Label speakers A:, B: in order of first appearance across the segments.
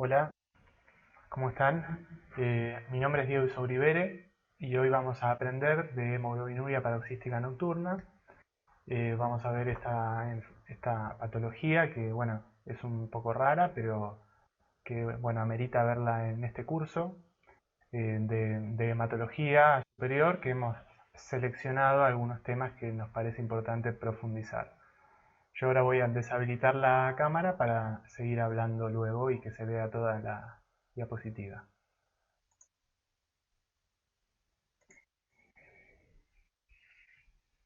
A: Hola, ¿cómo están? Mi nombre es Diego Isouribere y hoy vamos a aprender de hemoglobinuria paroxística nocturna. Vamos a ver esta patología que, bueno, es un poco rara, pero que, bueno, amerita verla en este curso de hematología superior que hemos seleccionado algunos temas que nos parece importante profundizar. Yo ahora voy a deshabilitar la cámara para seguir hablando luego y que se vea toda la diapositiva.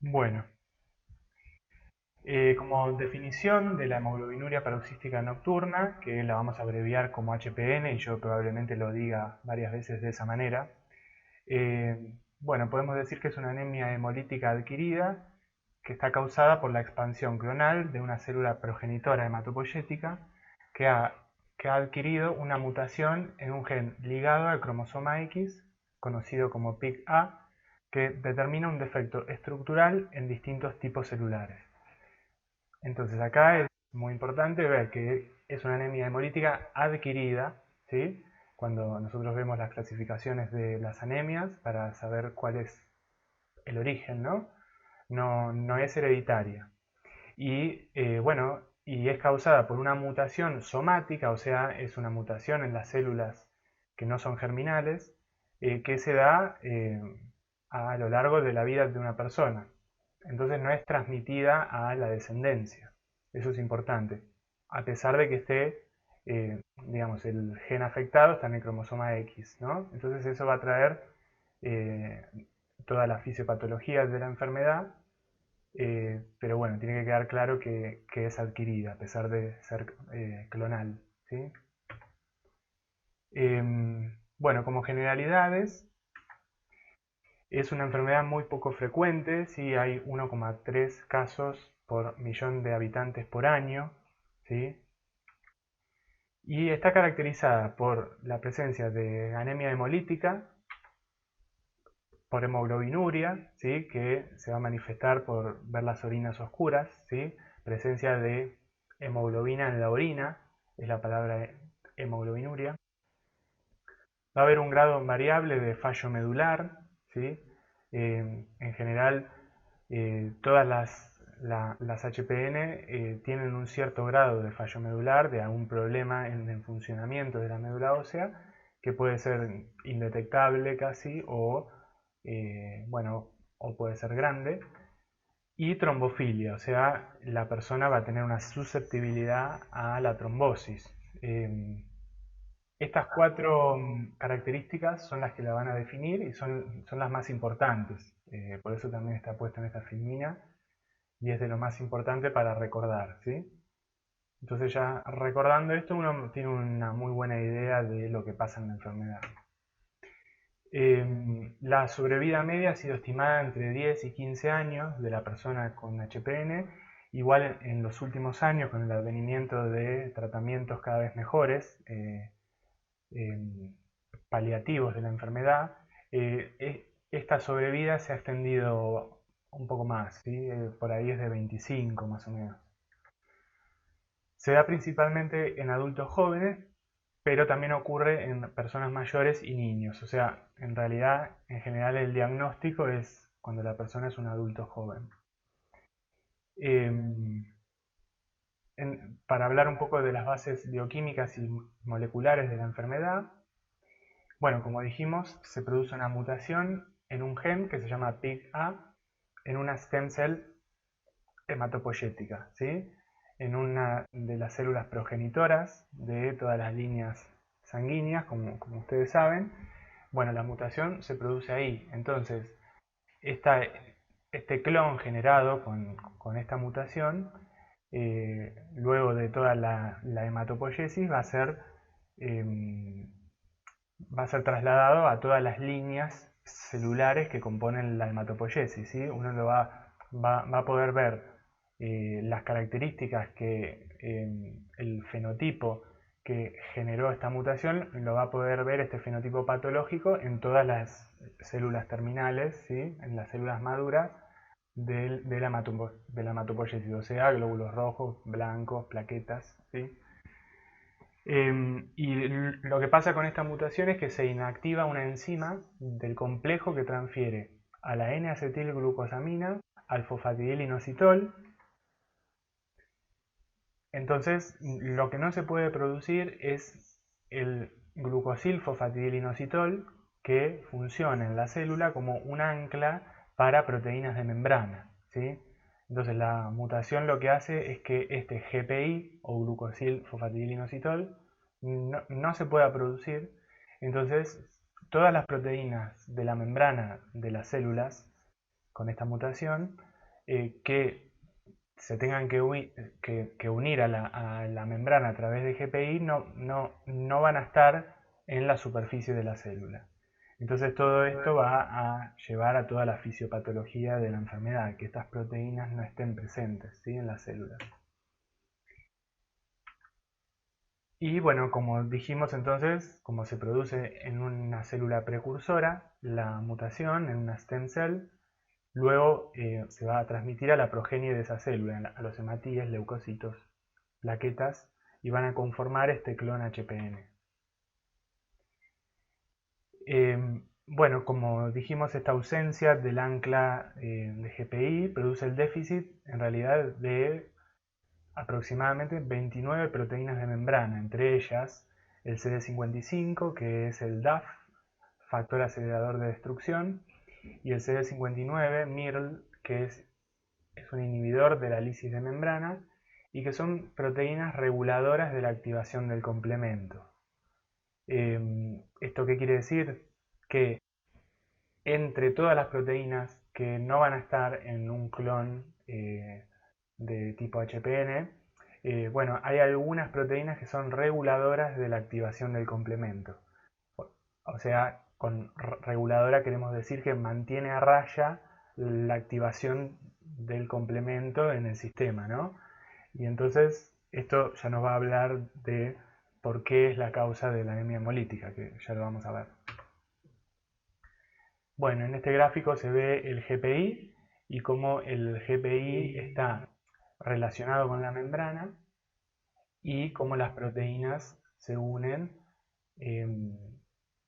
A: Bueno, como definición de la hemoglobinuria paroxística nocturna, que la vamos a abreviar como HPN y yo probablemente lo diga varias veces de esa manera, bueno, podemos decir que es una anemia hemolítica adquirida que está causada por la expansión clonal de una célula progenitora hematopoyética que ha, que ha adquirido una mutación en un gen ligado al cromosoma X, conocido como PIC-A, que determina un defecto estructural en distintos tipos celulares. Entonces acá es muy importante ver que es una anemia hemolítica adquirida, ¿sí? Cuando nosotros vemos las clasificaciones de las anemias para saber cuál es el origen, ¿no? No es hereditaria. Y bueno, y es causada por una mutación somática, o sea, es una mutación en las células que no son germinales, que se da a lo largo de la vida de una persona. Entonces no es transmitida a la descendencia. Eso es importante. A pesar de que esté, digamos, el gen afectado está en el cromosoma X, ¿no? Entonces eso va a traer eh, toda la fisiopatología de la enfermedad, pero bueno, tiene que quedar claro que es adquirida, a pesar de ser clonal, ¿sí? Bueno, como generalidades, es una enfermedad muy poco frecuente, ¿sí? Hay 1,3 casos por millón de habitantes por año, ¿sí? Y está caracterizada por la presencia de anemia hemolítica, por hemoglobinuria, ¿sí? Que se va a manifestar por ver las orinas oscuras, ¿sí? Presencia de hemoglobina en la orina, es la palabra hemoglobinuria. Va a haber un grado variable de fallo medular, ¿sí? En general, todas las HPN tienen un cierto grado de fallo medular, de algún problema en el funcionamiento de la médula ósea, que puede ser indetectable casi, o, bueno, o puede ser grande. Y trombofilia, o sea, la persona va a tener una susceptibilidad a la trombosis. Estas cuatro características son las que la van a definir y son las más importantes. Por eso también está puesto en esta filmina y es de lo más importante para recordar, ¿sí? Entonces ya recordando esto uno tiene una muy buena idea de lo que pasa en la enfermedad. La sobrevida media ha sido estimada entre 10 y 15 años de la persona con HPN. Igual en los últimos años, con el advenimiento de tratamientos cada vez mejores, paliativos de la enfermedad, esta sobrevida se ha extendido un poco más, ¿sí? Por ahí es de 25 más o menos. Se da principalmente en adultos jóvenes, pero también ocurre en personas mayores y niños. O sea, en realidad, en general, el diagnóstico es cuando la persona es un adulto joven. Eh, para hablar un poco de las bases bioquímicas y moleculares de la enfermedad, bueno, como dijimos, se produce una mutación en un gen que se llama PIC-A en una stem cell hematopoyética, ¿sí? En una de las células progenitoras de todas las líneas sanguíneas, como ustedes saben. Bueno, la mutación se produce ahí. Entonces, esta, este clon generado con esta mutación, luego de toda la hematopoiesis, eh, va a ser trasladado a todas las líneas celulares que componen la hematopoiesis, ¿sí? Uno va a poder ver las características que el fenotipo que generó esta mutación, lo va a poder ver este fenotipo patológico en todas las células terminales, ¿sí? En las células maduras de la hematopoiesis, o sea, glóbulos rojos, blancos, plaquetas, ¿sí? Lo que pasa con esta mutación es que se inactiva una enzima del complejo que transfiere a la N-acetilglucosamina al fosfatidilinositol. Entonces, lo que no se puede producir es el glucosilfosfatidilinositol, que funciona en la célula como un ancla para proteínas de membrana, ¿sí? Entonces, la mutación lo que hace es que este GPI o glucosilfosfatidilinositol no se pueda producir. Entonces, todas las proteínas de la membrana de las células con esta mutación que se tengan que unir a la membrana a través de GPI no van a estar en la superficie de la célula. Entonces todo esto va a llevar a toda la fisiopatología de la enfermedad, que estas proteínas no estén presentes, ¿sí?, en las células. Y bueno, como dijimos entonces, como se produce en una célula precursora, la mutación en una stem cell, luego se va a transmitir a la progenie de esa célula, a los hematíes, leucocitos, plaquetas, y van a conformar este clon HPN. Bueno, como dijimos, esta ausencia del ancla de GPI produce el déficit en realidad de aproximadamente 29 proteínas de membrana, entre ellas el CD55, que es el DAF, factor acelerador de destrucción, y el CD59, MIRL, que es un inhibidor de la lisis de membrana, y que son proteínas reguladoras de la activación del complemento. ¿Esto qué quiere decir? Que entre todas las proteínas que no van a estar en un clon de tipo HPN, bueno, hay algunas proteínas que son reguladoras de la activación del complemento. O sea, con reguladora queremos decir que mantiene a raya la activación del complemento en el sistema, ¿no? Y entonces esto ya nos va a hablar de por qué es la causa de la anemia hemolítica, que ya lo vamos a ver. Bueno, en este gráfico se ve el GPI y cómo el GPI está relacionado con la membrana y cómo las proteínas se unen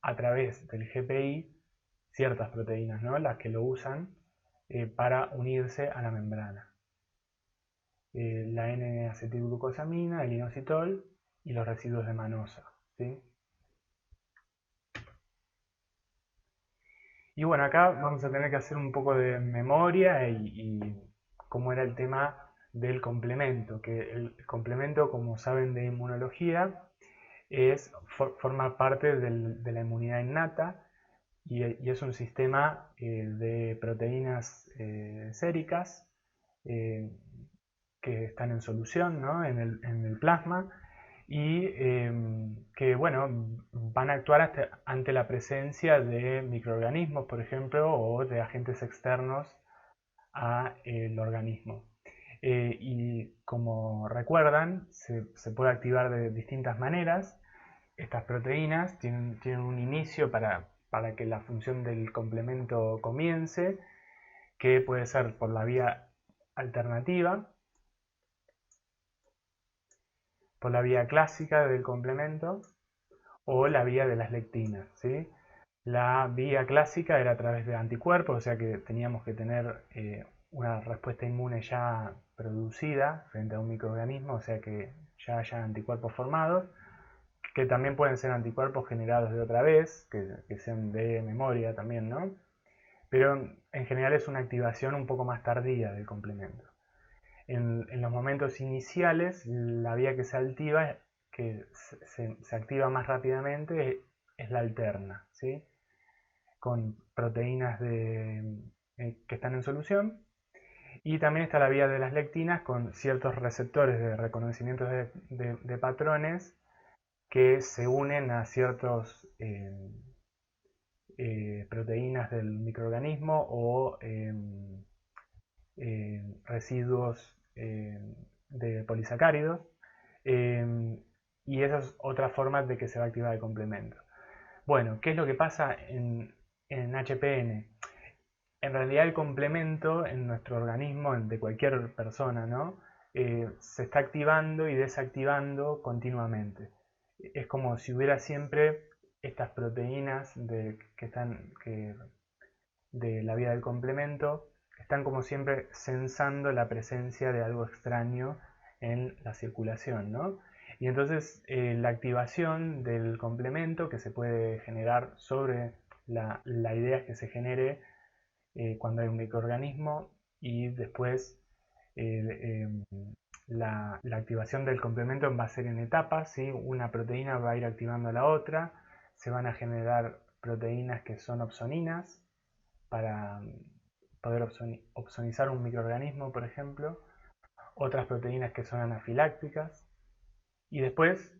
A: a través del GPI, ciertas proteínas, ¿no?, las que lo usan para unirse a la membrana. La N-acetilglucosamina, el inositol y los residuos de manosa, ¿sí? Y bueno, acá vamos a tener que hacer un poco de memoria y cómo era el tema del complemento, que el complemento, como saben de inmunología, forma parte de la inmunidad innata y es un sistema de proteínas séricas eh, que están en solución, ¿no?, en el plasma y que, bueno, van a actuar ante la presencia de microorganismos, por ejemplo, o de agentes externos al organismo. Y como recuerdan, se puede activar de distintas maneras. Estas proteínas tienen un inicio para que la función del complemento comience, que puede ser por la vía alternativa, por la vía clásica del complemento o la vía de las lectinas, ¿sí? La vía clásica era a través de anticuerpos, o sea que teníamos que tener una respuesta inmune ya producida frente a un microorganismo, o sea que ya haya anticuerpos formados, que también pueden ser anticuerpos generados de otra vez, que sean de memoria también, ¿no? Pero en general es una activación un poco más tardía del complemento. En los momentos iniciales, la vía que se activa más rápidamente es la alterna, ¿sí?, con proteínas que están en solución. Y también está la vía de las lectinas con ciertos receptores de reconocimiento de patrones que se unen a ciertos proteínas del microorganismo o residuos de polisacáridos, y esa es otra forma de que se va a activar el complemento. Bueno, ¿qué es lo que pasa en HPN? En realidad el complemento en nuestro organismo, de cualquier persona, ¿no?, se está activando y desactivando continuamente. es como si hubiera siempre estas proteínas de la vía del complemento, están como siempre sensando la presencia de algo extraño en la circulación, ¿no? Y entonces la activación del complemento que se puede generar sobre la idea es que se genere cuando hay un microorganismo y después eh, la activación del complemento va a ser en etapas, ¿sí? Una proteína va a ir activando a la otra, se van a generar proteínas que son opsoninas para poder opsonizar un microorganismo, por ejemplo, otras proteínas que son anafilácticas, y después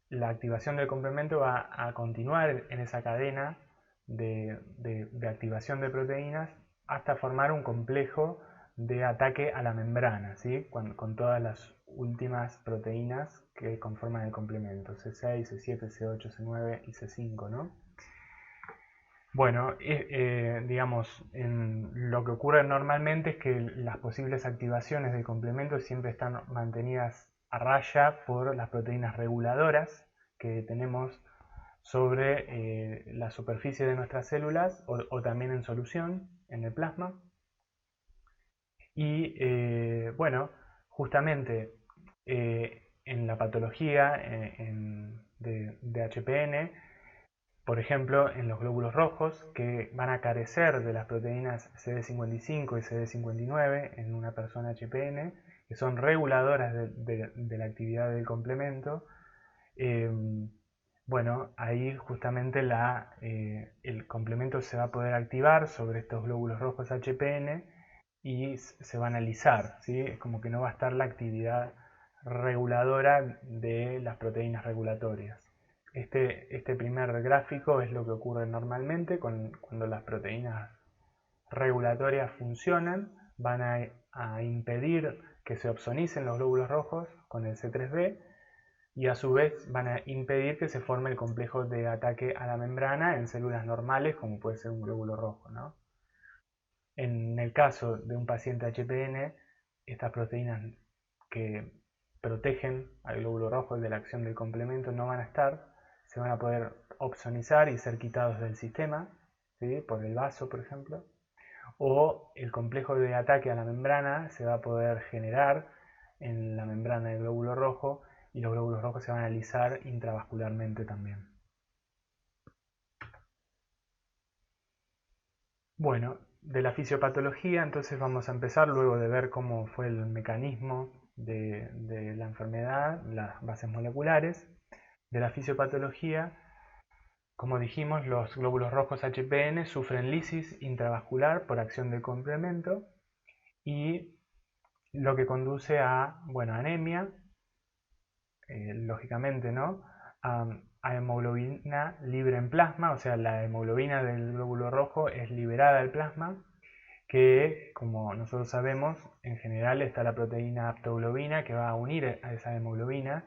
A: la activación del complemento va a continuar en esa cadena de activación de proteínas hasta formar un complejo de ataque a la membrana, ¿sí? Con todas las últimas proteínas que conforman el complemento, C6, C7, C8, C9 y C5, ¿no? Bueno, digamos, lo que ocurre normalmente es que las posibles activaciones del complemento siempre están mantenidas a raya por las proteínas reguladoras que tenemos sobre la superficie de nuestras células o también en solución en el plasma. Y bueno, justamente en la patología de HPN, por ejemplo, en los glóbulos rojos, que van a carecer de las proteínas CD55 y CD59 en una persona HPN, que son reguladoras de la actividad del complemento, bueno, ahí justamente el complemento se va a poder activar sobre estos glóbulos rojos HPN y se van a alisar, ¿sí? Es como que no va a estar la actividad reguladora de las proteínas regulatorias. Este primer gráfico es lo que ocurre normalmente cuando las proteínas regulatorias funcionan, van a impedir que se opsonicen los glóbulos rojos con el C3b y a su vez van a impedir que se forme el complejo de ataque a la membrana en células normales como puede ser un glóbulo rojo, ¿no? En el caso de un paciente HPN, estas proteínas que protegen al glóbulo rojo de la acción del complemento no van a estar, se van a poder opsonizar y ser quitados del sistema, ¿sí? Por el vaso, por ejemplo, o el complejo de ataque a la membrana se va a poder generar en la membrana del glóbulo rojo y los glóbulos rojos se van a alisar intravascularmente también. Bueno, de la fisiopatología entonces vamos a empezar luego de ver cómo fue el mecanismo de la enfermedad, las bases moleculares. De la fisiopatología, como dijimos, los glóbulos rojos HPN sufren lisis intravascular por acción del complemento y lo que conduce a, bueno, anemia, lógicamente, ¿no? A hemoglobina libre en plasma, o sea, la hemoglobina del glóbulo rojo es liberada del plasma, que, como nosotros sabemos, en general está la proteína aptoglobina que va a unir a esa hemoglobina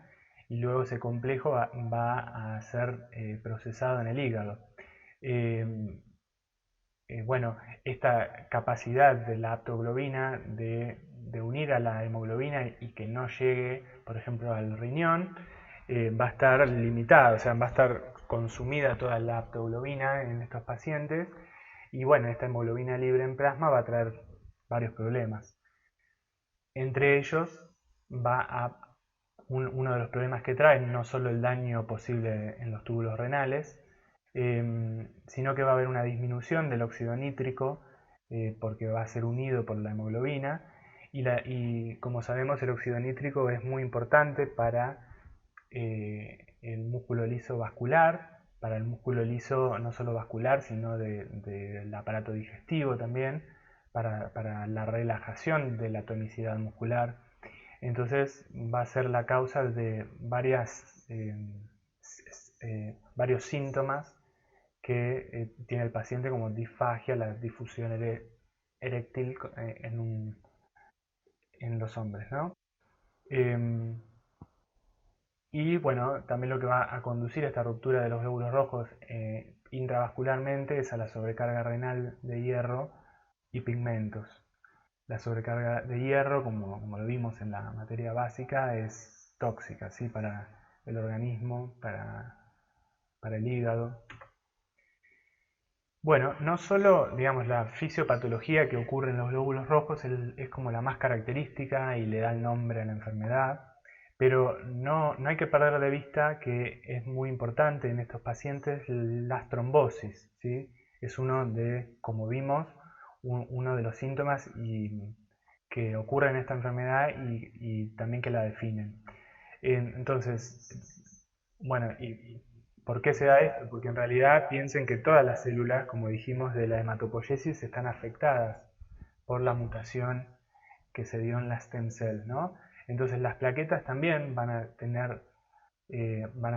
A: y luego ese complejo va a ser procesado en el hígado. Eh, bueno, esta capacidad de la aptoglobina de unir a la hemoglobina y que no llegue, por ejemplo, al riñón, va a estar limitada, o sea, va a estar consumida toda la aptoglobina en estos pacientes y bueno, esta hemoglobina libre en plasma va a traer varios problemas. Entre ellos uno de los problemas que trae no solo el daño posible en los túbulos renales, sino que va a haber una disminución del óxido nítrico porque va a ser unido por la hemoglobina y como sabemos el óxido nítrico es muy importante para el músculo liso vascular, para el músculo liso no solo vascular sino del aparato digestivo también, para la relajación de la tonicidad muscular. Entonces va a ser la causa de varios síntomas que tiene el paciente como disfagia, la difusión eréctil en los hombres, ¿no? Eh, y bueno, también lo que va a conducir a esta ruptura de los glóbulos rojos intravascularmente es a la sobrecarga renal de hierro y pigmentos. La sobrecarga de hierro, como lo vimos en la materia básica, es tóxica, ¿sí? el organismo, para el hígado. Bueno, no solo, digamos, la fisiopatología que ocurre en los glóbulos rojos es como la más característica y le da el nombre a la enfermedad, pero no hay que perder de vista que es muy importante en estos pacientes las trombosis, ¿sí? Es uno de, como vimos, uno de los síntomas que ocurre en esta enfermedad y también que la definen. Entonces, bueno, ¿y por qué se da esto? Porque en realidad piensen que todas las células, como dijimos, de la hematopoiesis están afectadas por la mutación que se dio en la stem cell, ¿no? Entonces las plaquetas también van a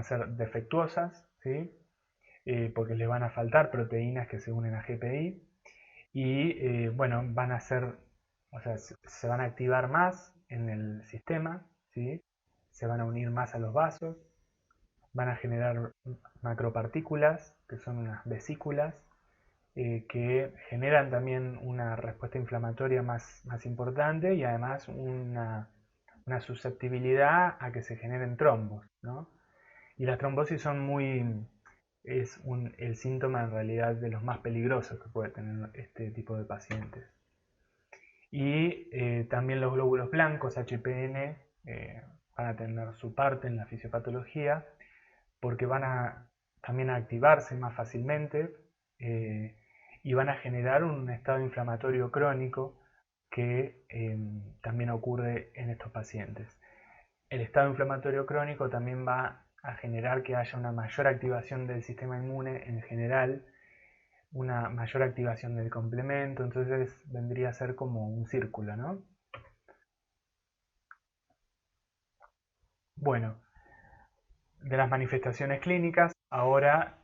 A: ser defectuosas, ¿sí? Porque les van a faltar proteínas que se unen a GPI y, bueno, van a ser, o sea, se van a activar más en el sistema, ¿sí? Se van a unir más a los vasos, van a generar macropartículas, que son unas vesículas, que generan también una respuesta inflamatoria más importante y además una susceptibilidad a que se generen trombos, ¿no? Y las trombosis son el síntoma en realidad de los más peligrosos que puede tener este tipo de pacientes. Y también los glóbulos blancos, HPN, van a tener su parte en la fisiopatología porque van a también a activarse más fácilmente y van a generar un estado inflamatorio crónico que también ocurre en estos pacientes. El estado inflamatorio crónico también va a generar que haya una mayor activación del sistema inmune en general, una mayor activación del complemento, entonces vendría a ser como un círculo, ¿no? Bueno, de las manifestaciones clínicas, ahora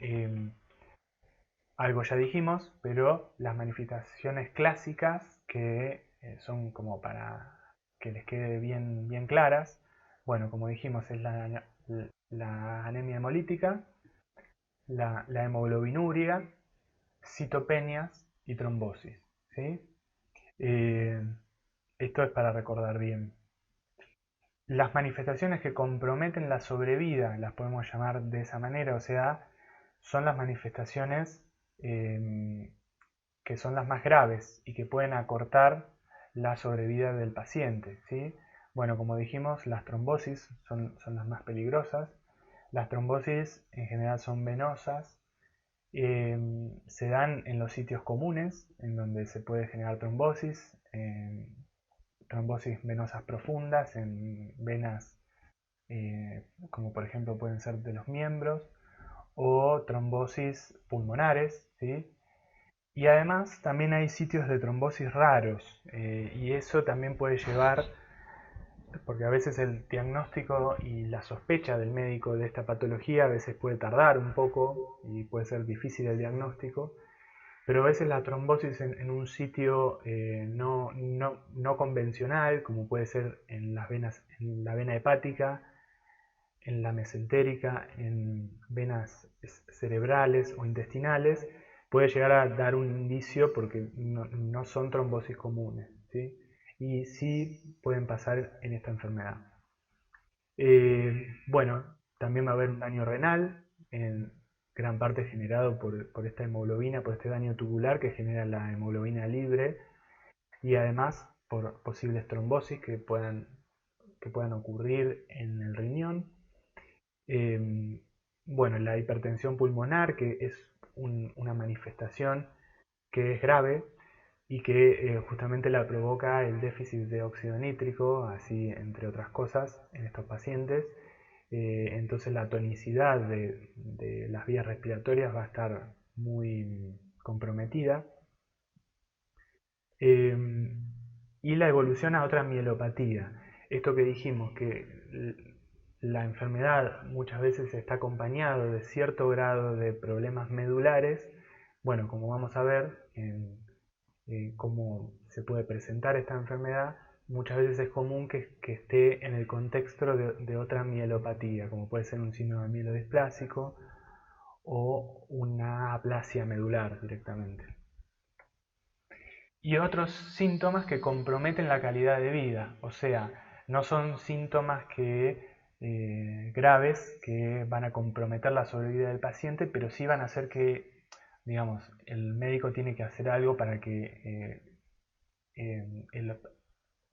A: algo ya dijimos, pero las manifestaciones clásicas que son como para que les quede bien claras, bueno, como dijimos, es la anemia hemolítica, la hemoglobinuria, citopenias y trombosis, ¿sí? Eh, Esto es para recordar bien. Las manifestaciones que comprometen la sobrevida, las podemos llamar de esa manera, o sea, son las manifestaciones eh, que son las más graves y que pueden acortar la sobrevida del paciente, ¿sí? Bueno, como dijimos, las trombosis son las más peligrosas. Las trombosis en general son venosas, se dan en los sitios comunes en donde se puede generar trombosis, trombosis venosas profundas en venas como por ejemplo pueden ser de los miembros o trombosis pulmonares, ¿sí? Y además también hay sitios de trombosis raros y eso también puede llevar, porque a veces el diagnóstico y la sospecha del médico de esta patología a veces puede tardar un poco y puede ser difícil el diagnóstico, pero a veces la trombosis en un sitio no convencional, como puede ser en las venas, en la vena hepática, en la mesentérica, en venas cerebrales o intestinales, puede llegar a dar un indicio porque no son trombosis comunes, ¿sí? Y sí pueden pasar en esta enfermedad. Bueno, también va a haber un daño renal, en gran parte generado por esta hemoglobina, por este daño tubular que genera la hemoglobina libre y además por posibles trombosis que puedan ocurrir en el riñón. Bueno, la hipertensión pulmonar, que es una manifestación que es grave y que justamente la provoca el déficit de óxido nítrico, así entre otras cosas, en estos pacientes. Entonces la tonicidad de las vías respiratorias va a estar muy comprometida. Eh, y la evolución a otra mielopatía. Esto que dijimos, que la enfermedad muchas veces está acompañado de cierto grado de problemas medulares. Bueno, como vamos a ver en cómo se puede presentar esta enfermedad, muchas veces es común que esté en el contexto de otra mielopatía, como puede ser un síndrome mielodisplásico o una aplasia medular directamente. Y otros síntomas que comprometen la calidad de vida, o sea, no son síntomas graves que van a comprometer la sobrevida del paciente, pero sí van a hacer que, digamos, el médico tiene que hacer algo para que el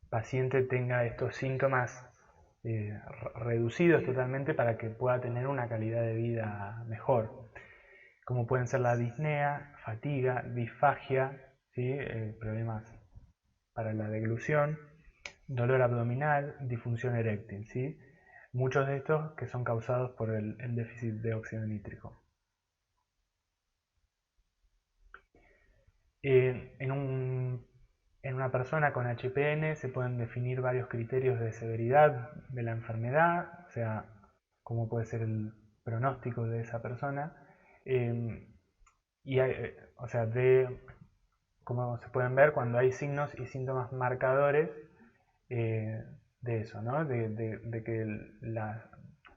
A: paciente tenga estos síntomas reducidos totalmente para que pueda tener una calidad de vida mejor, como pueden ser la disnea, fatiga, disfagia, ¿sí? Problemas para la deglución, dolor abdominal, disfunción eréctil, ¿sí? Muchos de estos que son causados por el déficit de óxido nítrico. En una persona con HPN se pueden definir varios criterios de severidad de la enfermedad, o sea, cómo puede ser el pronóstico de esa persona. Y o sea, como se pueden ver, cuando hay signos y síntomas marcadores de eso, ¿no? De que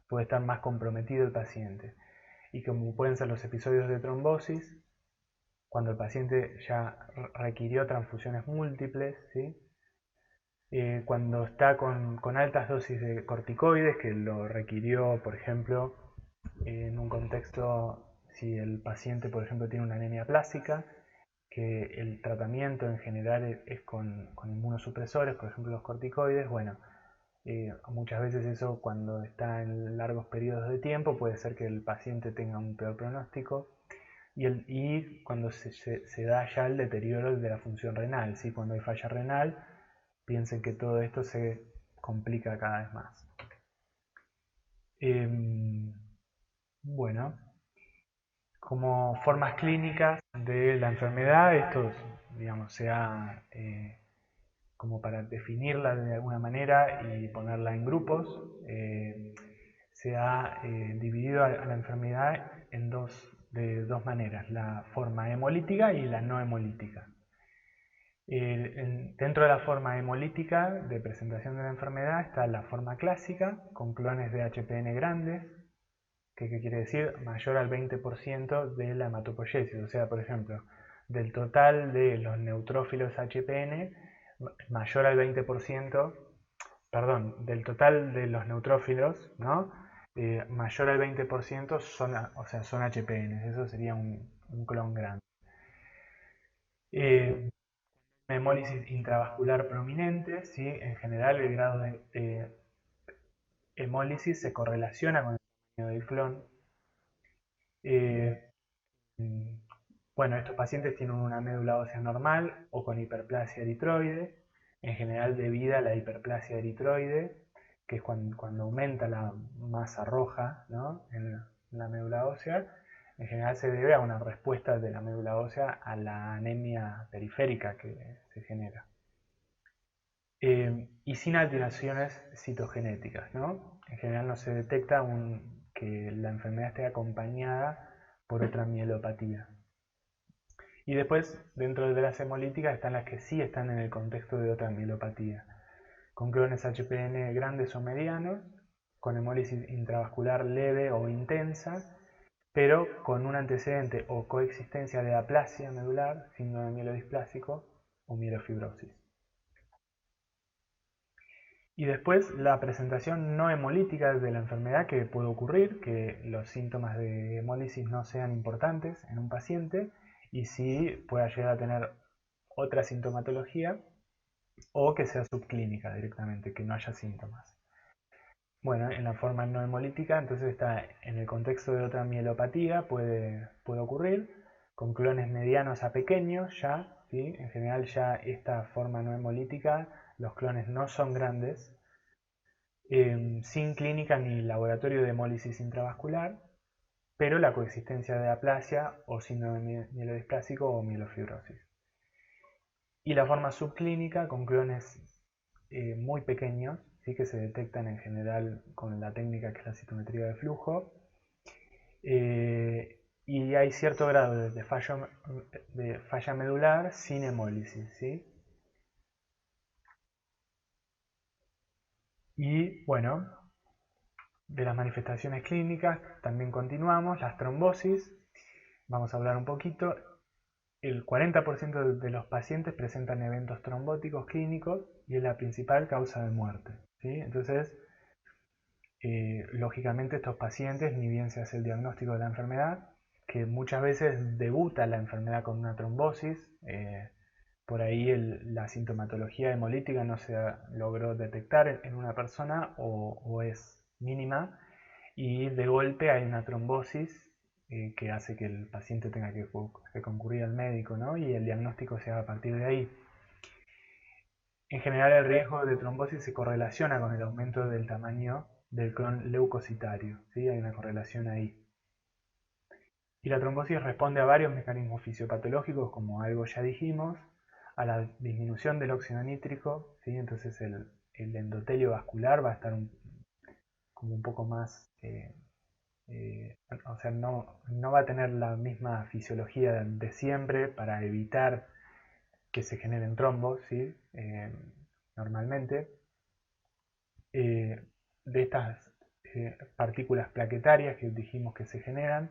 A: puede estar más comprometido el paciente. Y como pueden ser los episodios de trombosis, cuando el paciente ya requirió transfusiones múltiples, ¿sí? Cuando está con altas dosis de corticoides, que lo requirió, por ejemplo, en un contexto, si el paciente, por ejemplo, tiene una anemia plástica, que el tratamiento en general es con inmunosupresores, por ejemplo los corticoides, bueno, muchas veces eso cuando está en largos periodos de tiempo puede ser que el paciente tenga un peor pronóstico y cuando se da ya el deterioro de la función renal, ¿sí? Cuando hay falla renal, piensen que todo esto se complica cada vez más. Bueno, como formas clínicas de la enfermedad, esto, digamos, sea como para definirla de alguna manera y ponerla en grupos, se ha dividido a la enfermedad de dos maneras, la forma hemolítica y la no hemolítica. Dentro de la forma hemolítica de presentación de la enfermedad está la forma clásica, con clones de HPN grandes, que quiere decir mayor al 20% de la hematopoiesis, o sea, por ejemplo, del total de los neutrófilos HPN, mayor al 20%, perdón, del total de los neutrófilos, ¿no? Mayor al 20% son HPN, eso sería un clon grande. Una hemólisis intravascular prominente, ¿sí? En general el grado de hemólisis se correlaciona con el tamaño del clon. Bueno, estos pacientes tienen una médula ósea normal o con hiperplasia eritroide, en general debida a la hiperplasia eritroide, que es cuando aumenta la masa roja, ¿no? en la médula ósea. En general se debe a una respuesta de la médula ósea a la anemia periférica que se genera. Y sin alteraciones citogenéticas, ¿no? En general no se detecta que la enfermedad esté acompañada por otra mielopatía. Y después, dentro de las hemolíticas, están las que sí están en el contexto de otra mielopatía, con clones HPN grandes o medianos, con hemólisis intravascular leve o intensa, pero con un antecedente o coexistencia de aplasia medular, síndrome mielodisplásico o mielofibrosis. Y después la presentación no hemolítica de la enfermedad, que puede ocurrir, que los síntomas de hemólisis no sean importantes en un paciente y sí pueda llegar a tener otra sintomatología o que sea subclínica directamente, que no haya síntomas. Bueno, en la forma no hemolítica, entonces está en el contexto de otra mielopatía, puede ocurrir, con clones medianos a pequeños ya, ¿sí? En general ya esta forma no hemolítica, los clones no son grandes, sin clínica ni laboratorio de hemólisis intravascular, pero la coexistencia de aplasia o síndrome mielodisplásico o mielofibrosis. Y la forma subclínica con clones muy pequeños, ¿sí? Que se detectan en general con la técnica que es la citometría de flujo, y hay cierto grado de falla medular sin hemólisis, ¿sí? Y bueno, de las manifestaciones clínicas también continuamos, las trombosis, vamos a hablar un poquito. El 40% de los pacientes presentan eventos trombóticos clínicos y es la principal causa de muerte, ¿sí? Entonces, lógicamente estos pacientes, ni bien se hace el diagnóstico de la enfermedad, que muchas veces debuta la enfermedad con una trombosis, por ahí la sintomatología hemolítica no se logró detectar en una persona o es mínima, y de golpe hay una trombosis que hace que el paciente tenga que concurrir al médico, ¿no? Y el diagnóstico se haga a partir de ahí. En general, el riesgo de trombosis se correlaciona con el aumento del tamaño del clon leucocitario, ¿sí? Hay una correlación ahí. Y la trombosis responde a varios mecanismos fisiopatológicos, como algo ya dijimos, a la disminución del óxido nítrico, ¿sí? Entonces el endotelio vascular va a estar como un poco más, o sea, no va a tener la misma fisiología de siempre para evitar que se generen trombos, ¿sí? Normalmente. De estas partículas plaquetarias que dijimos que se generan,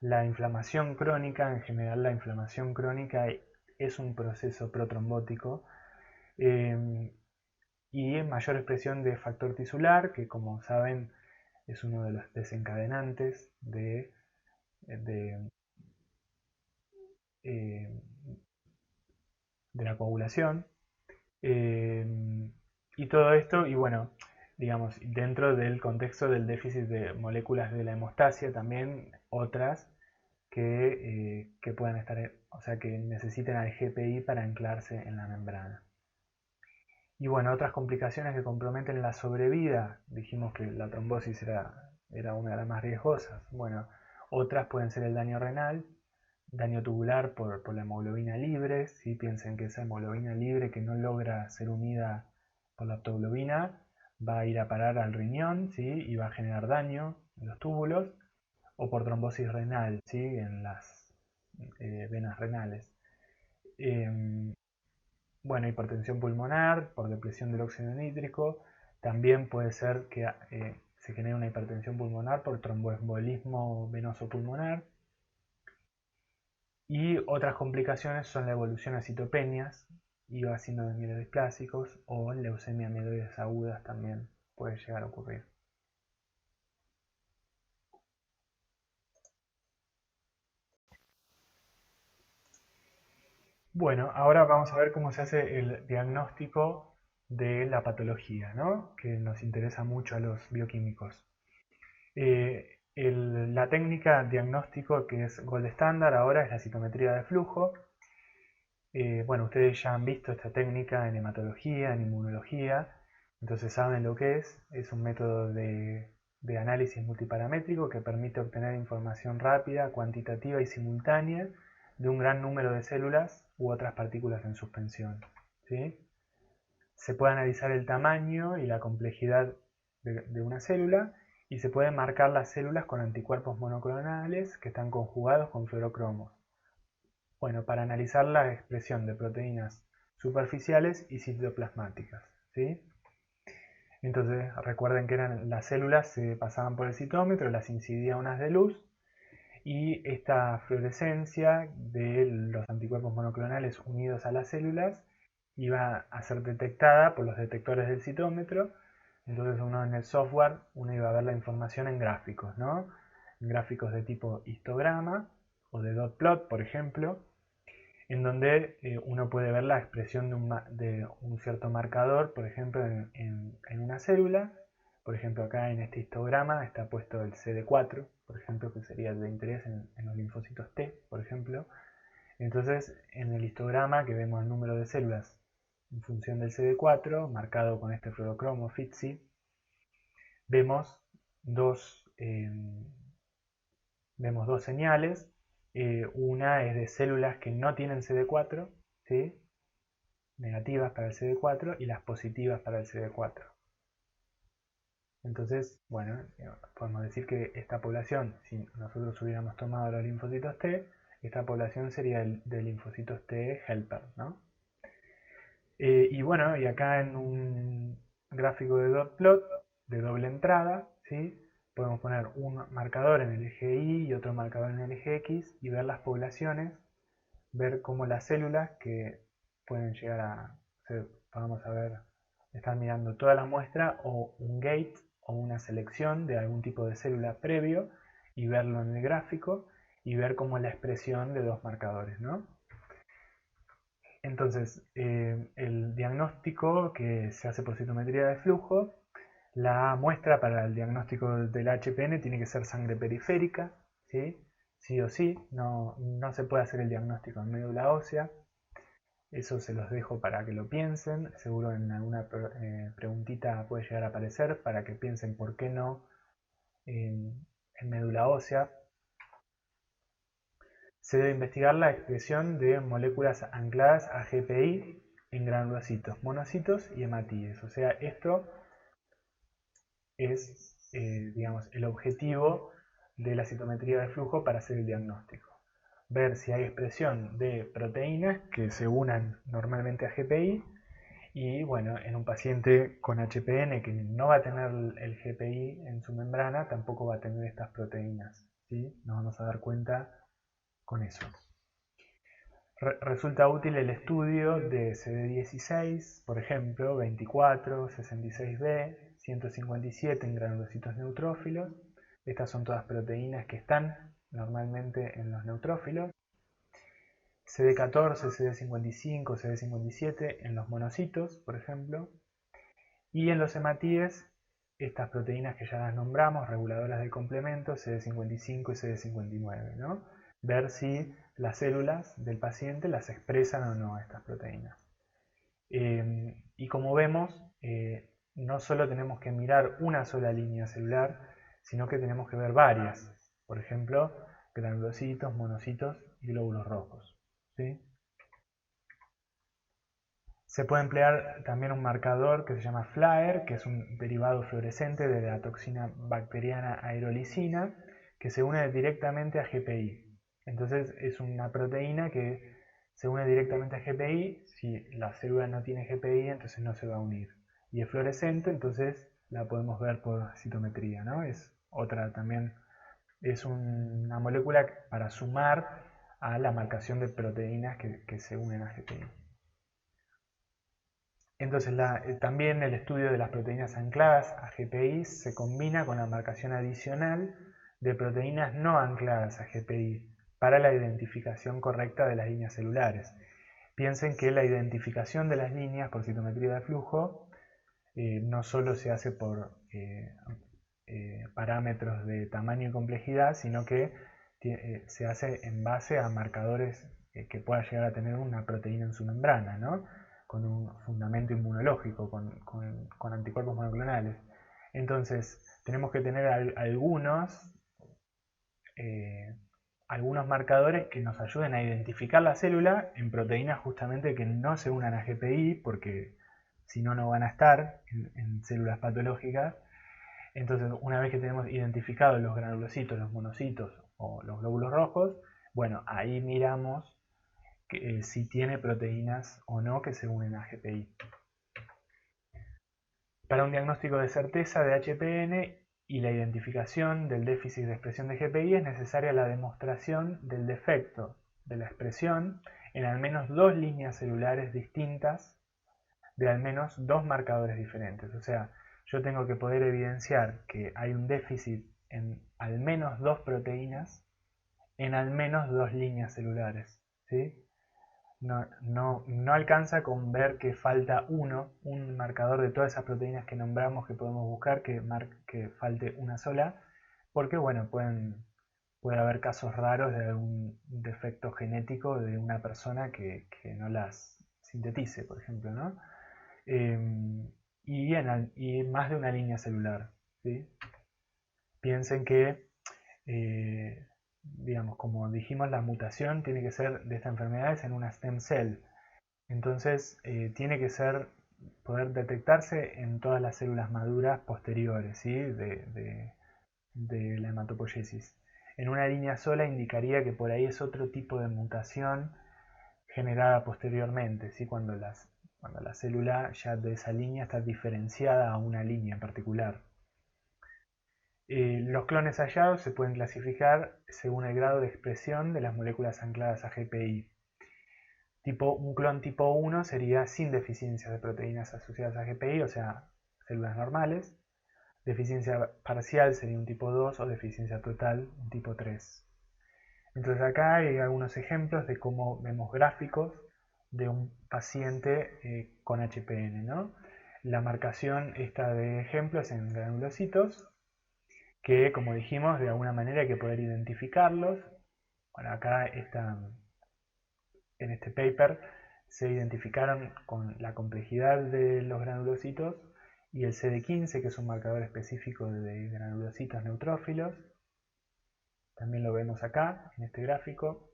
A: la inflamación crónica, en general la inflamación crónica es un proceso protrombótico, y mayor expresión de factor tisular, que como saben es uno de los desencadenantes de, eh, de la coagulación. Y todo esto, y bueno, digamos, dentro del contexto del déficit de moléculas de la hemostasia, también otras que puedan estar, o sea, que necesiten al GPI para anclarse en la membrana. Y bueno, otras complicaciones que comprometen la sobrevida, dijimos que la trombosis era una de las más riesgosas. Bueno, otras pueden ser el daño renal, daño tubular por la hemoglobina libre. ¿Sí? Piensen que esa hemoglobina libre que no logra ser unida por la aptoglobina va a ir a parar al riñón, ¿sí? Y va a generar daño en los túbulos, o por trombosis renal, ¿sí? En las venas renales. Bueno, hipertensión pulmonar por depresión del óxido nítrico. También puede ser que se genere una hipertensión pulmonar por tromboembolismo venoso pulmonar. Y otras complicaciones son la evolución a citopenias y a síndromes mielodisplásicos, o leucemia mieloides agudas también puede llegar a ocurrir. Bueno, ahora vamos a ver cómo se hace el diagnóstico de la patología, ¿no? Que nos interesa mucho a los bioquímicos. La técnica diagnóstico que es gold estándar ahora es la citometría de flujo. Bueno, ustedes ya han visto esta técnica en hematología, en inmunología, entonces saben lo que es. Es un método de análisis multiparamétrico que permite obtener información rápida, cuantitativa y simultánea de un gran número de células u otras partículas en suspensión, ¿sí? Se puede analizar el tamaño y la complejidad de una célula, y se pueden marcar las células con anticuerpos monoclonales que están conjugados con fluorocromos. Bueno, para analizar la expresión de proteínas superficiales y citoplasmáticas, ¿sí? Entonces recuerden que las células se pasaban por el citómetro, las incidía unas de luz, y esta fluorescencia de los anticuerpos monoclonales unidos a las células iba a ser detectada por los detectores del citómetro. Entonces uno en el software iba a ver la información en gráficos, ¿no? En gráficos de tipo histograma o de dot plot, por ejemplo, en donde uno puede ver la expresión de un cierto marcador, por ejemplo, en una célula. Por ejemplo, acá en este histograma está puesto el CD4, por ejemplo, que sería de interés en los linfocitos T, por ejemplo. Entonces, en el histograma que vemos el número de células en función del CD4, marcado con este fluorocromo FITC, vemos vemos dos señales. Una es de células que no tienen CD4, ¿sí? Negativas para el CD4, y las positivas para el CD4. Entonces, bueno, podemos decir que esta población, si nosotros hubiéramos tomado los linfocitos T, esta población sería de linfocitos T helper, ¿no? Y bueno, y acá en un gráfico de dot plot de doble entrada, ¿sí? Podemos poner un marcador en el eje Y y otro marcador en el eje X y ver las poblaciones, ver cómo las células que pueden llegar a ser, vamos a ver, están mirando toda la muestra o un gate o una selección de algún tipo de célula previo y verlo en el gráfico y ver cómo es la expresión de dos marcadores, ¿no? Entonces, el diagnóstico que se hace por citometría de flujo, la muestra para el diagnóstico del HPN tiene que ser sangre periférica, ¿sí? Sí o sí, no se puede hacer el diagnóstico en médula ósea. Eso se los dejo para que lo piensen. Seguro en alguna preguntita puede llegar a aparecer para que piensen por qué no en médula ósea. Se debe investigar la expresión de moléculas ancladas a GPI en granulocitos, monocitos y hematíes. O sea, esto es, digamos, el objetivo de la citometría de flujo para hacer el diagnóstico. Ver si hay expresión de proteínas que se unan normalmente a GPI y, bueno, en un paciente con HPN que no va a tener el GPI en su membrana, tampoco va a tener estas proteínas, ¿sí? Nos vamos a dar cuenta con eso. Resulta útil el estudio de CD16, por ejemplo, 24, 66B, 157 en granulocitos neutrófilos. Estas son todas proteínas que están normalmente en los neutrófilos. CD14, CD55, CD57 en los monocitos, por ejemplo. Y en los hematíes, estas proteínas que ya las nombramos, reguladoras del complemento, CD55 y CD59, ¿no? Ver si las células del paciente las expresan o no estas proteínas. Y como vemos, no solo tenemos que mirar una sola línea celular, sino que tenemos que ver varias. Por ejemplo, granulocitos, monocitos y glóbulos rojos, ¿sí? Se puede emplear también un marcador que se llama FLAIR, que es un derivado fluorescente de la toxina bacteriana aerolicina, que se une directamente a GPI. Entonces es una proteína que se une directamente a GPI. Si la célula no tiene GPI, entonces no se va a unir. Y es fluorescente, entonces la podemos ver por citometría, ¿no? Es otra también, es una molécula para sumar a la marcación de proteínas que se unen a GPI. Entonces también el estudio de las proteínas ancladas a GPI se combina con la marcación adicional de proteínas no ancladas a GPI para la identificación correcta de las líneas celulares. Piensen que la identificación de las líneas por citometría de flujo no solo se hace por parámetros de tamaño y complejidad, sino que se hace en base a marcadores que pueda llegar a tener una proteína en su membrana, ¿no? Con un fundamento inmunológico, con anticuerpos monoclonales. Entonces, tenemos que tener algunos marcadores que nos ayuden a identificar la célula en proteínas justamente que no se unan a GPI, porque si no, no van a estar en células patológicas. Entonces, una vez que tenemos identificados los granulocitos, los monocitos o los glóbulos rojos, bueno, ahí miramos si tiene proteínas o no que se unen a GPI. Para un diagnóstico de certeza de HPN y la identificación del déficit de expresión de GPI es necesaria la demostración del defecto de la expresión en al menos dos líneas celulares distintas de al menos dos marcadores diferentes. O sea, yo tengo que poder evidenciar que hay un déficit en al menos dos proteínas en al menos dos líneas celulares, ¿sí? No alcanza con ver que falta un marcador de todas esas proteínas que nombramos que podemos buscar, que falte una sola, porque bueno, puede haber casos raros de algún defecto genético de una persona que no las sintetice, por ejemplo, ¿no? Y más de una línea celular, ¿sí? Piensen que digamos, como dijimos, la mutación tiene que ser de esta enfermedad en una stem cell. Entonces, tiene que poder detectarse en todas las células maduras posteriores, ¿sí? de la hematopoiesis. En una línea sola indicaría que por ahí es otro tipo de mutación generada posteriormente, ¿sí? Cuando la célula ya de esa línea está diferenciada a una línea en particular. Los clones hallados se pueden clasificar según el grado de expresión de las moléculas ancladas a GPI. Un clon tipo 1 sería sin deficiencias de proteínas asociadas a GPI, o sea, células normales. Deficiencia parcial sería un tipo 2 o deficiencia total un tipo 3. Entonces acá hay algunos ejemplos de cómo vemos gráficos de un paciente con HPN, ¿no? La marcación esta de ejemplos en granulocitos, que como dijimos, de alguna manera hay que poder identificarlos. Bueno, acá en este paper se identificaron con la complejidad de los granulocitos y el CD15, que es un marcador específico de granulocitos neutrófilos. También lo vemos acá, en este gráfico.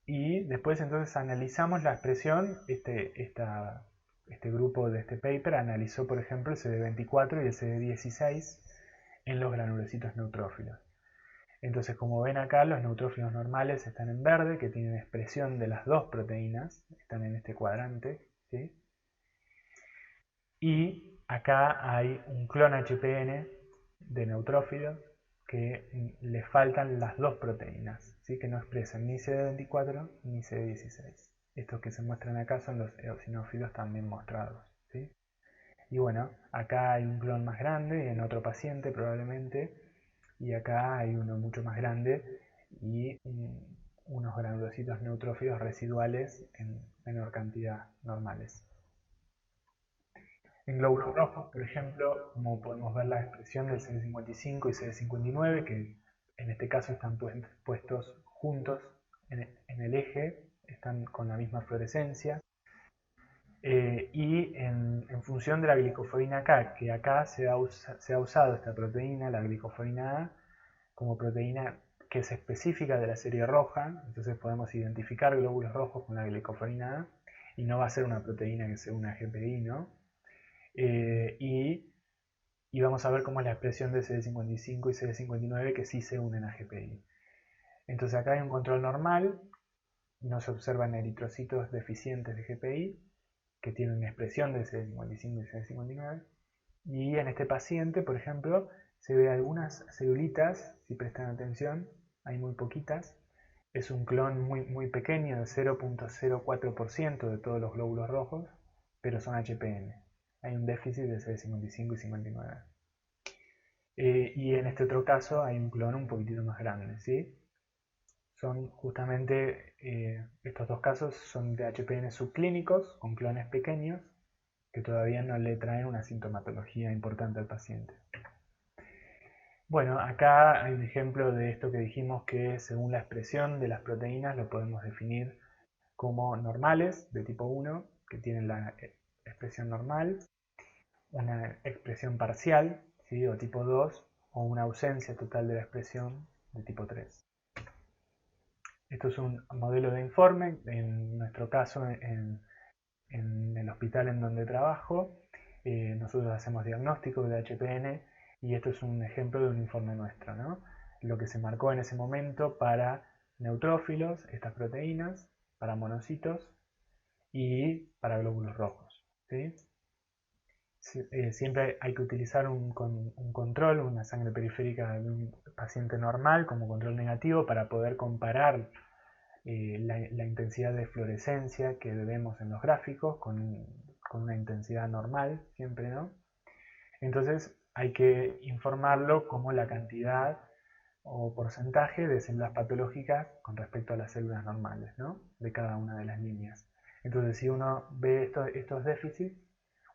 A: Y después entonces analizamos la expresión, este grupo de este paper analizó por ejemplo el CD24 y el CD16 en los granulocitos neutrófilos. Entonces como ven acá los neutrófilos normales están en verde, que tienen expresión de las dos proteínas, están en este cuadrante, ¿sí? Y acá hay un clon HPN de neutrófilos que le faltan las dos proteínas, ¿sí? Que no expresan ni CD24 ni CD16. Estos que se muestran acá son los eosinófilos también mostrados, ¿sí? Y bueno, acá hay un clon más grande en otro paciente probablemente, y acá hay uno mucho más grande y unos granulocitos neutrófilos residuales en menor cantidad normales. En glóbulos rojos, por ejemplo, como podemos ver la expresión del CD55 y CD59, que en este caso están puestos juntos en el eje, están con la misma fluorescencia. Y en función de la glicoforina K, que acá se ha usado esta proteína, la glicoforina A, como proteína que es específica de la serie roja, entonces podemos identificar glóbulos rojos con la glicoforina A, y no va a ser una proteína que sea una GPI, ¿no? Y vamos a ver cómo es la expresión de CD55 y CD59 que sí se unen a GPI. Entonces acá hay un control normal, no se observan eritrocitos deficientes de GPI, que tienen expresión de CD55 y CD59. Y en este paciente, por ejemplo, se ve algunas celulitas, si prestan atención, hay muy poquitas. Es un clon muy pequeño, de 0.04% de todos los glóbulos rojos, pero son HPN. Hay un déficit de CD55 y 59. Y en este otro caso hay un clon un poquitito más grande, ¿sí? Son justamente, estos dos casos son de HPN subclínicos, con clones pequeños, que todavía no le traen una sintomatología importante al paciente. Bueno, acá hay un ejemplo de esto que dijimos que según la expresión de las proteínas lo podemos definir como normales, de tipo 1, que tienen la expresión normal, una expresión parcial, ¿sí? O tipo 2, o una ausencia total de la expresión de tipo 3. Esto es un modelo de informe, en nuestro caso en el hospital en donde trabajo, nosotros hacemos diagnóstico de HPN y esto es un ejemplo de un informe nuestro, ¿no? Lo que se marcó en ese momento para neutrófilos, estas proteínas, para monocitos y para glóbulos rojos, ¿sí? Siempre hay que utilizar un control, una sangre periférica de un paciente normal como control negativo para poder comparar la intensidad de fluorescencia que vemos en los gráficos con una intensidad normal, siempre, ¿no? Entonces hay que informarlo como la cantidad o porcentaje de células patológicas con respecto a las células normales, ¿no? De cada una de las líneas. Entonces si uno ve estos déficits,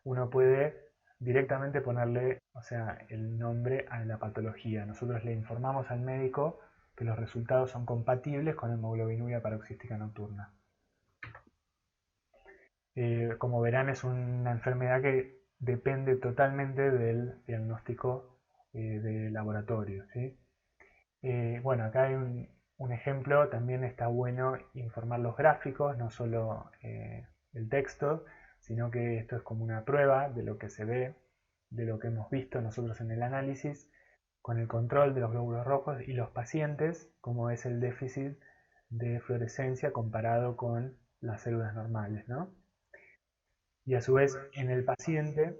A: uno puede directamente ponerle, o sea, el nombre a la patología. Nosotros le informamos al médico que los resultados son compatibles con hemoglobinuria paroxística nocturna. Como verán, es una enfermedad que depende totalmente del diagnóstico de laboratorio, ¿sí? Bueno, acá hay un ejemplo, también está bueno informar los gráficos, no solo el texto, sino que esto es como una prueba de lo que se ve, de lo que hemos visto nosotros en el análisis, con el control de los glóbulos rojos y los pacientes, como es el déficit de fluorescencia comparado con las células normales, ¿no? Y a su vez en el paciente,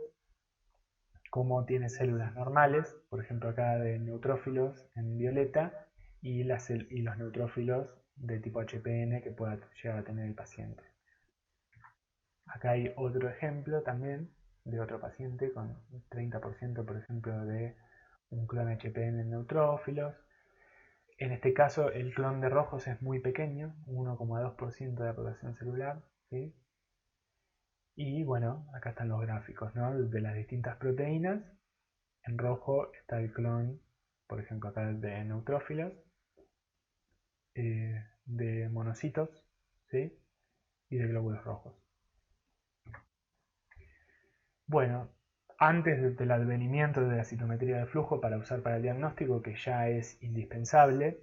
A: como tiene células normales, por ejemplo acá de neutrófilos en violeta, y los neutrófilos de tipo HPN que pueda llegar a tener el paciente. Acá hay otro ejemplo también de otro paciente con 30% por ejemplo de un clon HPN en neutrófilos. En este caso el clon de rojos es muy pequeño, 1,2% de la población celular, ¿sí? Y bueno, acá están los gráficos, ¿no?, de las distintas proteínas. En rojo está el clon, por ejemplo acá de neutrófilos, de monocitos, ¿sí?, y de glóbulos rojos. Bueno, antes del advenimiento de la citometría de flujo para usar para el diagnóstico, que ya es indispensable,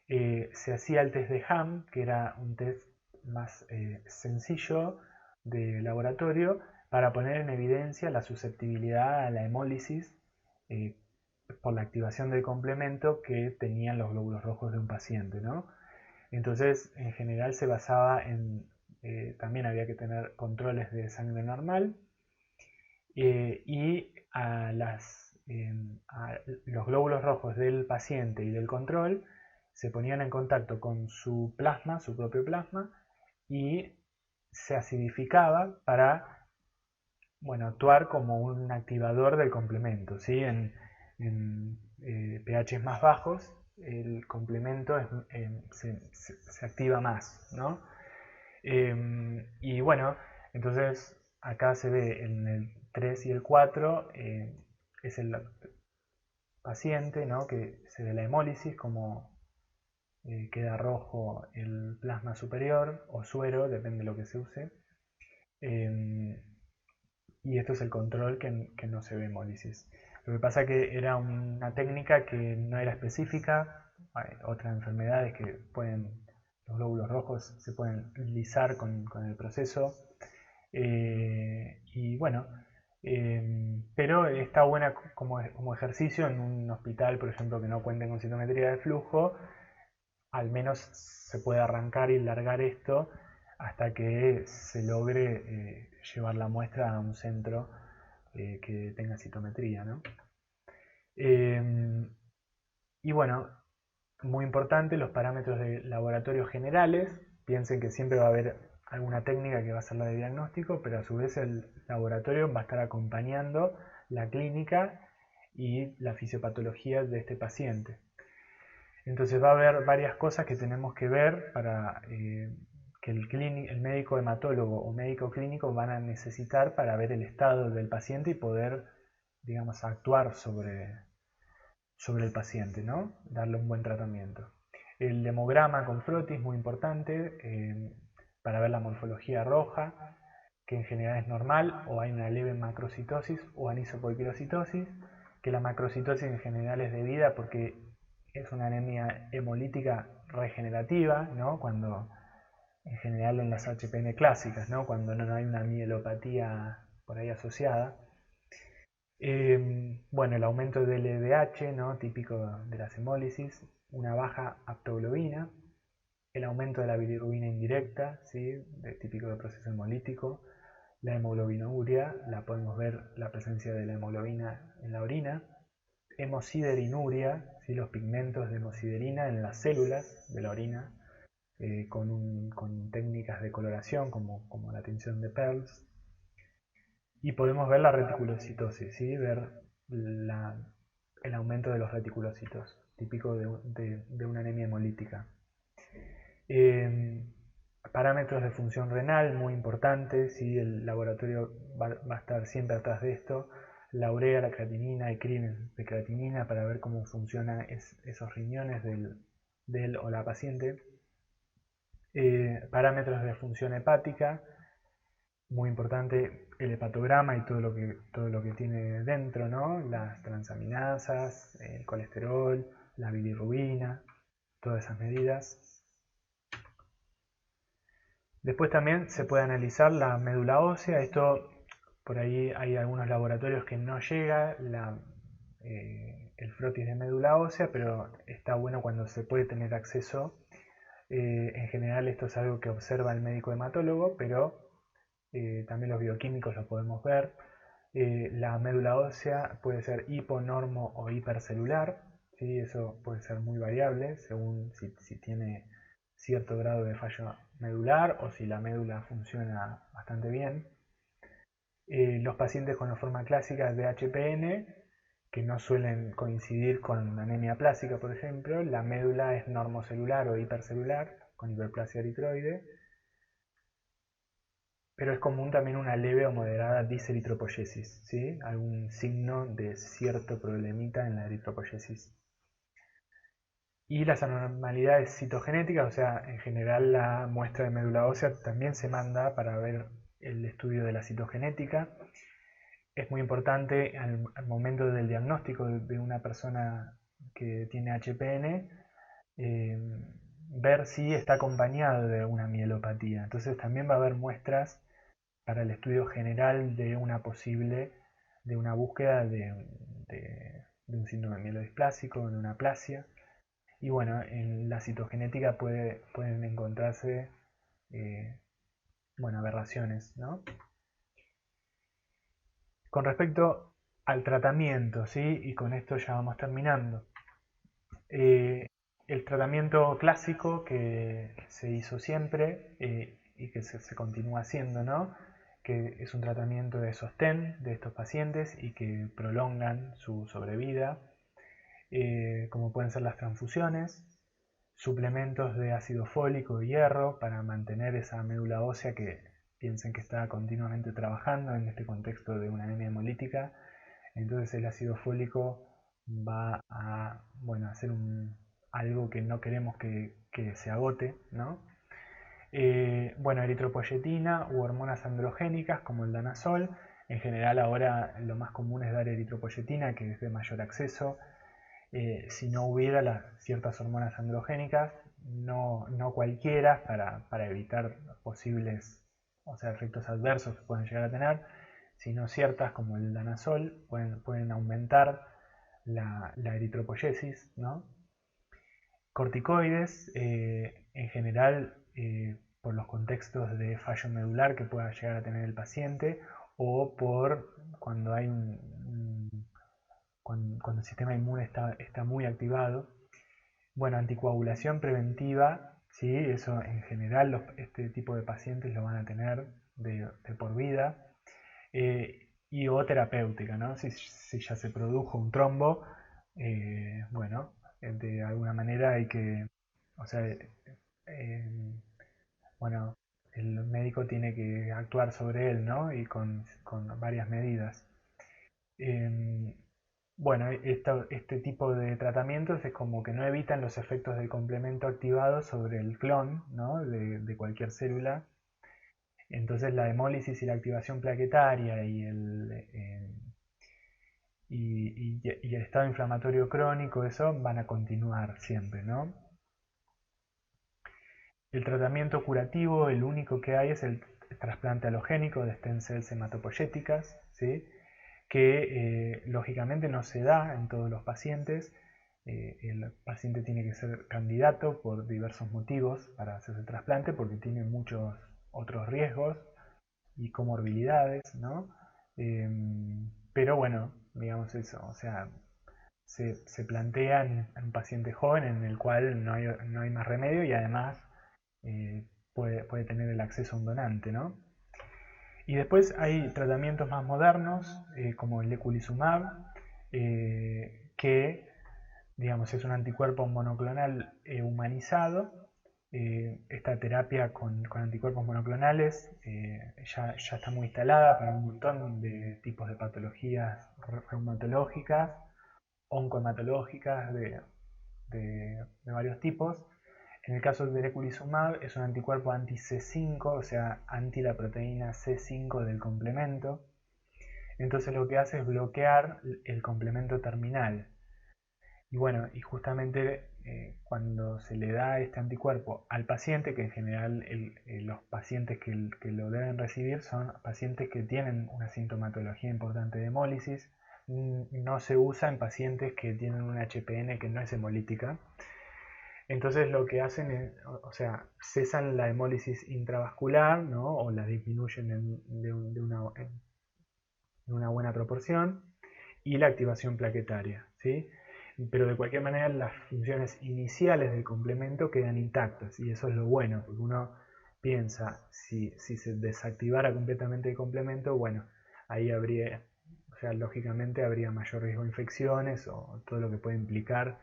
A: se hacía el test de Ham, que era un test más sencillo de laboratorio para poner en evidencia la susceptibilidad a la hemólisis eh, por la activación del complemento que tenían los glóbulos rojos de un paciente, ¿no? Entonces, en general se basaba en, también había que tener controles de sangre normal, y a los glóbulos rojos del paciente y del control se ponían en contacto con su plasma, su propio plasma, y se acidificaba para, bueno, actuar como un activador del complemento, ¿sí? En pHs más bajos el complemento se activa más, ¿no? Y bueno, entonces acá se ve en el 3 y el 4, es el paciente, ¿no?, que se ve la hemólisis, como queda rojo el plasma superior o suero, depende de lo que se use. Y esto es el control que no se ve hemólisis. Lo que pasa que era una técnica que no era específica. Hay otras enfermedades que los glóbulos rojos se pueden lisar con el proceso. Y bueno, pero está buena como ejercicio en un hospital, por ejemplo, que no cuenten con citometría de flujo. Al menos se puede arrancar y largar esto hasta que se logre llevar la muestra a un centro que tenga citometría, ¿no? Y bueno, muy importante, los parámetros de laboratorio generales. Piensen que siempre va a haber alguna técnica que va a ser la de diagnóstico, pero a su vez el laboratorio va a estar acompañando la clínica y la fisiopatología de este paciente. Entonces va a haber varias cosas que tenemos que ver para que el médico hematólogo o médico clínico van a necesitar para ver el estado del paciente y poder, digamos, actuar sobre el paciente, ¿no? Darle un buen tratamiento. El hemograma con frotis, muy importante, para ver la morfología roja, que en general es normal, o hay una leve macrocitosis o anisopoiquilocitosis, que la macrocitosis en general es debida porque es una anemia hemolítica regenerativa, ¿no?, cuando en general en las HPN clásicas, ¿no?, cuando no hay una mielopatía por ahí asociada. Bueno, el aumento del LDH, ¿no?, típico de las hemólisis, una baja aptoglobina, el aumento de la bilirrubina indirecta, ¿sí?, típico del proceso hemolítico, la hemoglobinuria, la podemos ver la presencia de la hemoglobina en la orina, hemosideриnuria, ¿sí?, los pigmentos de hemosiderina en las células de la orina, con técnicas de coloración como la tinción de Pearls. Y podemos ver la reticulocitosis, ¿sí?, ver el aumento de los reticulocitos, típico de una anemia hemolítica. Parámetros de función renal, muy importantes, ¿sí?, el laboratorio va a estar siempre atrás de esto. La urea, la creatinina, el crimen de creatinina para ver cómo funcionan esos riñones del o la paciente. Parámetros de función hepática, muy importante el hepatograma y todo lo que tiene dentro, ¿no?, las transaminasas, el colesterol, la bilirrubina, todas esas medidas. Después también se puede analizar la médula ósea. Esto, por ahí hay algunos laboratorios que no llega el frotis de médula ósea, pero está bueno cuando se puede tener acceso. En general esto es algo que observa el médico hematólogo, pero también los bioquímicos lo podemos ver. La médula ósea puede ser hiponormo o hipercelular, ¿sí? Eso puede ser muy variable según si tiene cierto grado de fallo medular o si la médula funciona bastante bien. Los pacientes con la forma clásica de HPN, que no suelen coincidir con anemia plástica, por ejemplo, la médula es normocelular o hipercelular, con hiperplasia eritroide, pero es común también una leve o moderada diseritropoyesis, ¿sí? Algún signo de cierto problemita en la eritropoyesis. Y las anormalidades citogenéticas, o sea, en general la muestra de médula ósea también se manda para ver el estudio de la citogenética. Es muy importante al momento del diagnóstico de una persona que tiene HPN, ver si está acompañado de una mielopatía. Entonces también va a haber muestras para el estudio general de una posible, de una búsqueda de un síndrome mielodisplásico, de una aplasia. Y bueno, en la citogenética pueden encontrarse aberraciones, ¿no? Con respecto al tratamiento, ¿sí? Y con esto ya vamos terminando. El tratamiento clásico que se hizo siempre y que se continúa haciendo, ¿no? Que es un tratamiento de sostén de estos pacientes y que prolongan su sobrevida, como pueden ser las transfusiones, suplementos de ácido fólico y hierro para mantener esa médula ósea que piensen que está continuamente trabajando en este contexto de una anemia hemolítica. Entonces el ácido fólico va a hacer algo que no queremos que se agote, ¿no? Eritropoyetina u hormonas androgénicas como el danazol. En general ahora lo más común es dar eritropoyetina, que es de mayor acceso. Si no hubiera ciertas hormonas androgénicas, no cualquiera, para evitar posibles efectos adversos que pueden llegar a tener, sino ciertas como el danazol pueden aumentar la eritropoyesis, ¿no? Corticoides, en general, por los contextos de fallo medular que pueda llegar a tener el paciente o por cuando hay cuando el sistema inmune está muy activado. Bueno, anticoagulación preventiva, ¿sí? Eso en general este tipo de pacientes lo van a tener de por vida. Y o terapéutica, ¿no? Si ya se produjo un trombo, de alguna manera hay que, o sea, el médico tiene que actuar sobre él, ¿no? Y con varias medidas. Este tipo de tratamientos es como que no evitan los efectos del complemento activado sobre el clon, ¿no? de cualquier célula. Entonces la hemólisis y la activación plaquetaria y el estado inflamatorio crónico, eso van a continuar siempre, ¿no? El tratamiento curativo, el único que hay es el trasplante halogénico de stem cells hematopoyéticas, ¿sí? Que lógicamente no se da en todos los pacientes. El paciente tiene que ser candidato por diversos motivos para hacerse el trasplante, porque tiene muchos otros riesgos y comorbilidades, ¿no? Pero bueno, digamos eso, o sea, se plantea en un paciente joven en el cual no hay más remedio y además puede tener el acceso a un donante, ¿no? Y después hay tratamientos más modernos, como el leculizumab, que digamos, es un anticuerpo monoclonal humanizado. Esta terapia con anticuerpos monoclonales ya está muy instalada para un montón de tipos de patologías reumatológicas, oncohematológicas de varios tipos. En el caso del leculizumab es un anticuerpo anti-C5, o sea, anti la proteína C5 del complemento. Entonces lo que hace es bloquear el complemento terminal. Y bueno, y justamente cuando se le da este anticuerpo al paciente, que en general los pacientes que lo deben recibir son pacientes que tienen una sintomatología importante de hemólisis, no se usa en pacientes que tienen una HPN que no es hemolítica. Entonces lo que hacen es, cesan la hemólisis intravascular, ¿no? O la disminuyen de una buena proporción, y la activación plaquetaria, ¿sí? Pero de cualquier manera las funciones iniciales del complemento quedan intactas, y eso es lo bueno, porque uno piensa, si se desactivara completamente el complemento, bueno, ahí habría, o sea, lógicamente habría mayor riesgo de infecciones o todo lo que puede implicar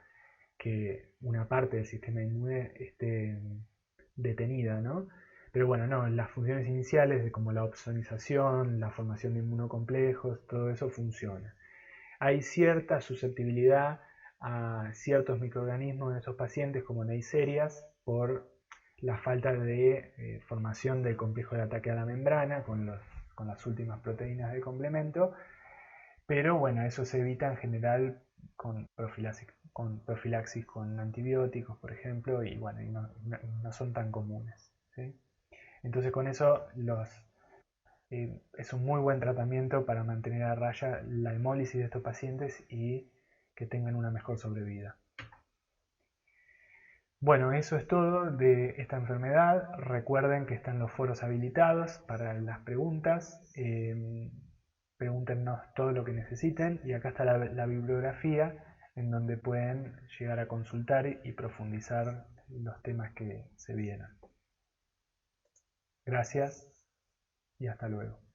A: que una parte del sistema inmune esté detenida, ¿no? Pero bueno, no, las funciones iniciales como la opsonización, la formación de inmunocomplejos, todo eso funciona. Hay cierta susceptibilidad a ciertos microorganismos en esos pacientes como Neisseриas por la falta de formación del complejo de ataque a la membrana con las últimas proteínas de complemento, pero bueno, eso se evita en general con profilaxis con antibióticos, por ejemplo, y bueno, no son tan comunes, ¿sí? Entonces con eso es un muy buen tratamiento para mantener a raya la hemólisis de estos pacientes y que tengan una mejor sobrevida. Bueno, eso es todo de esta enfermedad. Recuerden que están los foros habilitados para las preguntas. Pregúntenos todo lo que necesiten y acá está la bibliografía en donde pueden llegar a consultar y profundizar los temas que se vienen. Gracias y hasta luego.